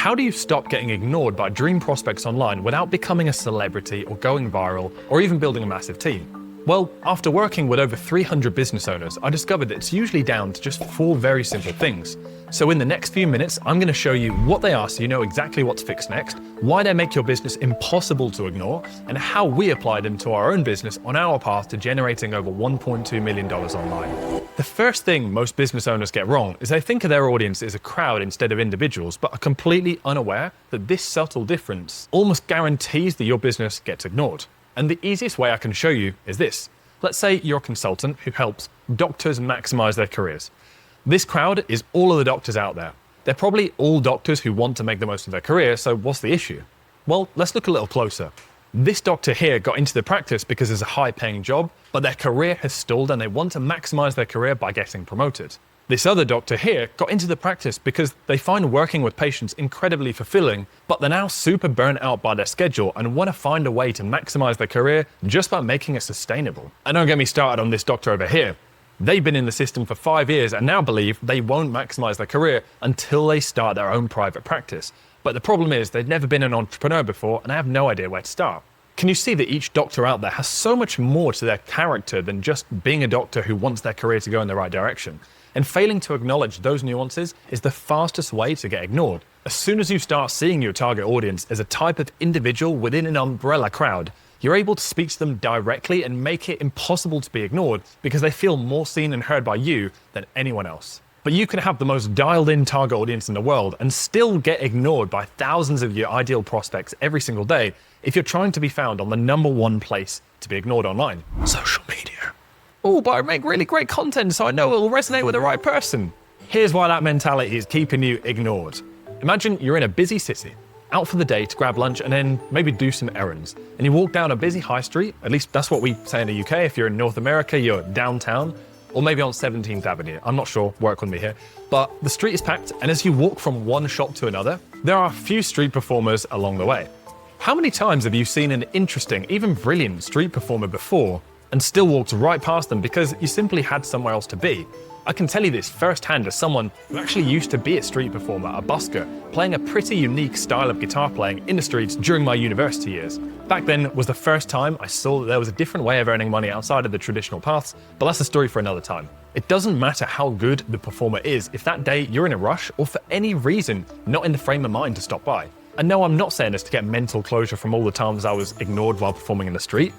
How do you stop getting ignored by dream prospects online without becoming a celebrity or going viral or even building a massive team? Well, after working with over 300 business owners, I discovered that it's usually down to just 4 very simple things. So in the next few minutes, I'm going to show you what they are so you know exactly what to fix next, why they make your business impossible to ignore, and how we apply them to our own business on our path to generating over $1.2 million online. The first thing most business owners get wrong is they think of their audience as a crowd instead of individuals, but are completely unaware that this subtle difference almost guarantees that your business gets ignored. And the easiest way I can show you is this. Let's say you're a consultant who helps doctors maximize their careers. This crowd is all of the doctors out there. They're probably all doctors who want to make the most of their career, so what's the issue? Well, let's look a little closer. This doctor here got into the practice because it's a high-paying job, but their career has stalled and they want to maximize their career by getting promoted. This other doctor here got into the practice because they find working with patients incredibly fulfilling, but they're now super burnt out by their schedule and want to find a way to maximize their career just by making it sustainable. And don't get me started on this doctor over here. They've been in the system for 5 years and now believe they won't maximize their career until they start their own private practice. But the problem is they've never been an entrepreneur before and have no idea where to start. Can you see that each doctor out there has so much more to their character than just being a doctor who wants their career to go in the right direction? And failing to acknowledge those nuances is the fastest way to get ignored. As soon as you start seeing your target audience as a type of individual within an umbrella crowd, you're able to speak to them directly and make it impossible to be ignored because they feel more seen and heard by you than anyone else. But you can have the most dialed-in target audience in the world and still get ignored by thousands of your ideal prospects every single day if you're trying to be found on the #1 place to be ignored online: social media. Oh, but I make really great content, so I know it will resonate with the right person. Here's why that mentality is keeping you ignored. Imagine you're in a busy city, out for the day to grab lunch and then maybe do some errands. And you walk down a busy high street, at least that's what we say in the UK. If you're in North America, you're downtown, or maybe on 17th Avenue. I'm not sure, work with me here. But the street is packed, and as you walk from one shop to another, there are a few street performers along the way. How many times have you seen an interesting, even brilliant street performer before and still walked right past them because you simply had somewhere else to be? I can tell you this firsthand as someone who actually used to be a street performer, a busker, playing a pretty unique style of guitar playing in the streets during my university years. Back then was the first time I saw that there was a different way of earning money outside of the traditional paths, but that's a story for another time. It doesn't matter how good the performer is if that day you're in a rush or for any reason not in the frame of mind to stop by. And no, I'm not saying this to get mental closure from all the times I was ignored while performing in the street.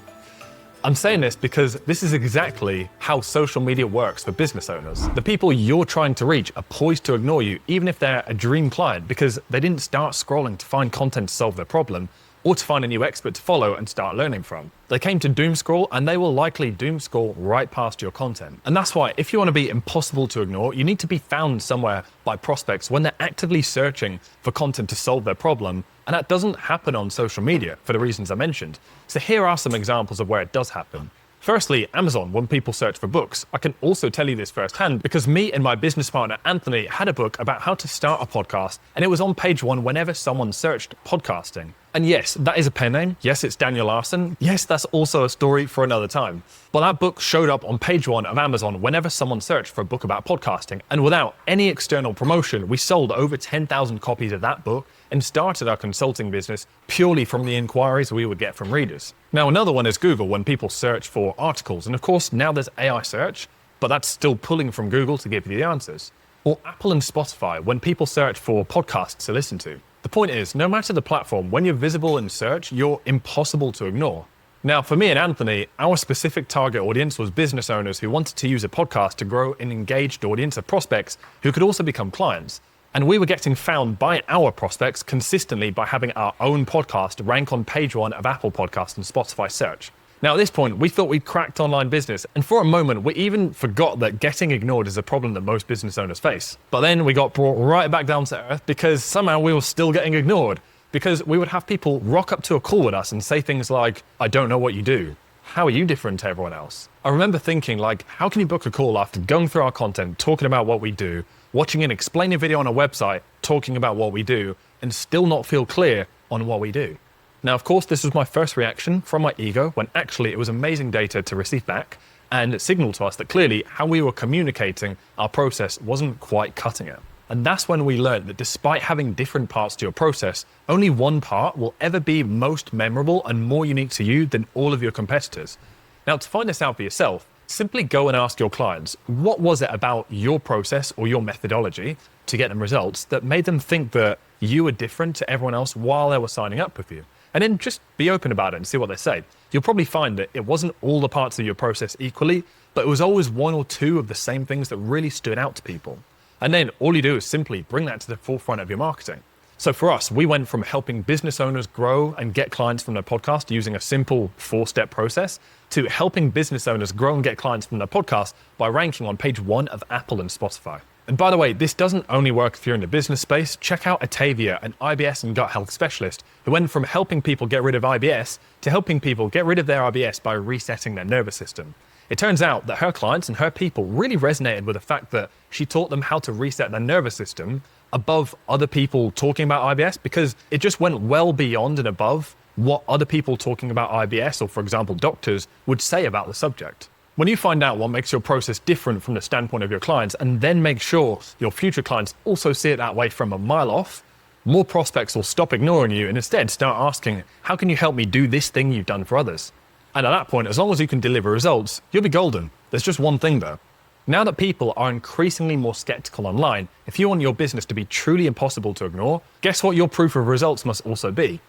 I'm saying this because this is exactly how social media works for business owners. The people you're trying to reach are poised to ignore you even if they're a dream client because they didn't start scrolling to find content to solve their problem or to find a new expert to follow and start learning from. They came to doom scroll and they will likely doom scroll right past your content. And that's why if you want to be impossible to ignore, you need to be found somewhere by prospects when they're actively searching for content to solve their problem. And that doesn't happen on social media for the reasons I mentioned. So here are some examples of where it does happen. Firstly, Amazon, when people search for books. I can also tell you this firsthand because me and my business partner, Anthony, had a book about how to start a podcast, and it was on page 1 whenever someone searched podcasting. And yes, that is a pen name. Yes, it's Daniel Larson. Yes, that's also a story for another time. But that book showed up on page 1 of Amazon whenever someone searched for a book about podcasting. And without any external promotion, we sold over 10,000 copies of that book and started our consulting business purely from the inquiries we would get from readers. Now, another one is Google when people search for articles. And of course, now there's AI search, but that's still pulling from Google to give you the answers. Or Apple and Spotify when people search for podcasts to listen to. The point is, no matter the platform, when you're visible in search, you're impossible to ignore. Now, for me and Anthony, our specific target audience was business owners who wanted to use a podcast to grow an engaged audience of prospects who could also become clients. And we were getting found by our prospects consistently by having our own podcast rank on page 1 of Apple Podcasts and Spotify search. Now, at this point, we thought we'd cracked online business, and for a moment, we even forgot that getting ignored is a problem that most business owners face. But then we got brought right back down to earth because somehow we were still getting ignored. Because we would have people rock up to a call with us and say things like, "I don't know what you do. How are you different to everyone else?" I remember thinking, like, how can you book a call after going through our content, talking about what we do, watching an explaining video on a website, talking about what we do, and still not feel clear on what we do? Now, of course, this was my first reaction from my ego when actually it was amazing data to receive back, and it signaled to us that clearly how we were communicating our process wasn't quite cutting it. And that's when we learned that despite having different parts to your process, only one part will ever be most memorable and more unique to you than all of your competitors. Now, to find this out for yourself, simply go and ask your clients, what was it about your process or your methodology to get them results that made them think that you were different to everyone else while they were signing up with you? And then just be open about it and see what they say. You'll probably find that it wasn't all the parts of your process equally, but it was always one or two of the same things that really stood out to people. And then all you do is simply bring that to the forefront of your marketing. So for us, we went from helping business owners grow and get clients from their podcast using a simple 4-step process to helping business owners grow and get clients from their podcast by ranking on page 1 of Apple and Spotify. And by the way, this doesn't only work if you're in the business space. Check out Atavia, an IBS and gut health specialist who went from helping people get rid of IBS to helping people get rid of their IBS by resetting their nervous system. It turns out that her clients and her people really resonated with the fact that she taught them how to reset their nervous system above other people talking about IBS, because it just went well beyond and above what other people talking about IBS, or for example, doctors, would say about the subject. When you find out what makes your process different from the standpoint of your clients, and then make sure your future clients also see it that way from a mile off, more prospects will stop ignoring you and instead start asking, how can you help me do this thing you've done for others? And at that point, as long as you can deliver results, you'll be golden. There's just one thing though. Now that people are increasingly more skeptical online, if you want your business to be truly impossible to ignore, guess what your proof of results must also be?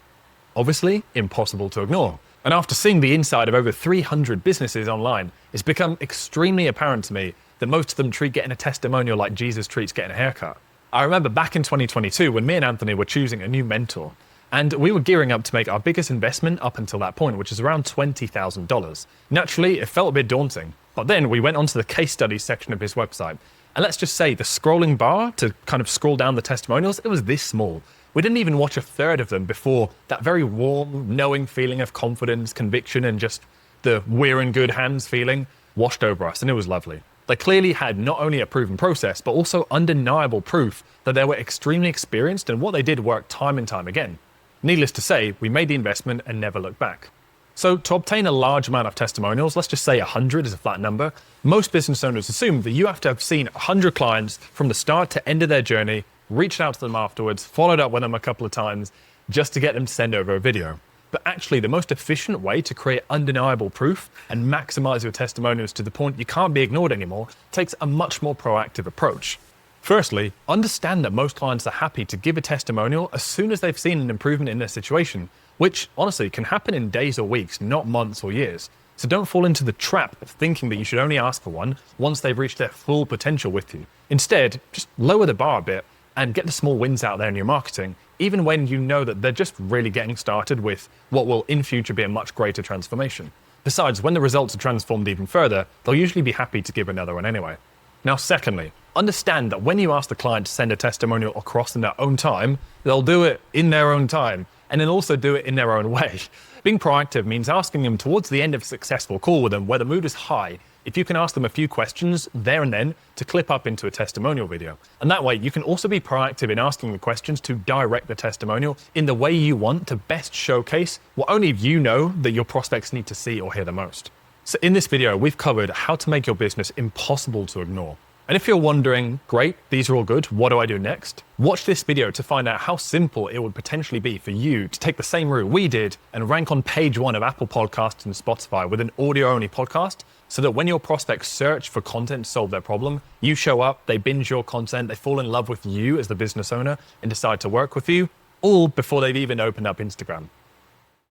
Obviously, impossible to ignore. And after seeing the inside of over 300 businesses online, it's become extremely apparent to me that most of them treat getting a testimonial like Jesus treats getting a haircut. I remember back in 2022 when me and Anthony were choosing a new mentor, and we were gearing up to make our biggest investment up until that point, which is around $20,000. Naturally, it felt a bit daunting, but then we went onto the case studies section of his website. And let's just say the scrolling bar to kind of scroll down the testimonials, it was this small. We didn't even watch a third of them before that very warm, knowing feeling of confidence, conviction, and just the we're in good hands feeling washed over us, and it was lovely. They clearly had not only a proven process, but also undeniable proof that they were extremely experienced and what they did worked time and time again. Needless to say, we made the investment and never looked back. So to obtain a large amount of testimonials, let's just say 100 is a flat number, most business owners assume that you have to have seen 100 clients from the start to end of their journey, reached out to them afterwards, followed up with them a couple of times, just to get them to send over a video. But actually, the most efficient way to create undeniable proof and maximize your testimonials to the point you can't be ignored anymore takes a much more proactive approach. Firstly, understand that most clients are happy to give a testimonial as soon as they've seen an improvement in their situation, which honestly can happen in days or weeks, not months or years. So don't fall into the trap of thinking that you should only ask for one once they've reached their full potential with you. Instead, just lower the bar a bit and get the small wins out there in your marketing, even when you know that they're just really getting started with what will in future be a much greater transformation. Besides, when the results are transformed even further, they'll usually be happy to give another one anyway. Now, secondly, understand that when you ask the client to send a testimonial across in their own time, they'll do it in their own time, and then also do it in their own way. Being proactive means asking them towards the end of a successful call with them where the mood is high, if you can ask them a few questions there and then to clip up into a testimonial video. And that way you can also be proactive in asking the questions to direct the testimonial in the way you want to best showcase what only you know that your prospects need to see or hear the most. So in this video, we've covered how to make your business impossible to ignore. And if you're wondering, great, these are all good, what do I do next? Watch this video to find out how simple it would potentially be for you to take the same route we did and rank on page 1 of Apple Podcasts and Spotify with an audio-only podcast, so that when your prospects search for content to solve their problem, you show up, they binge your content, they fall in love with you as the business owner and decide to work with you, all before they've even opened up Instagram.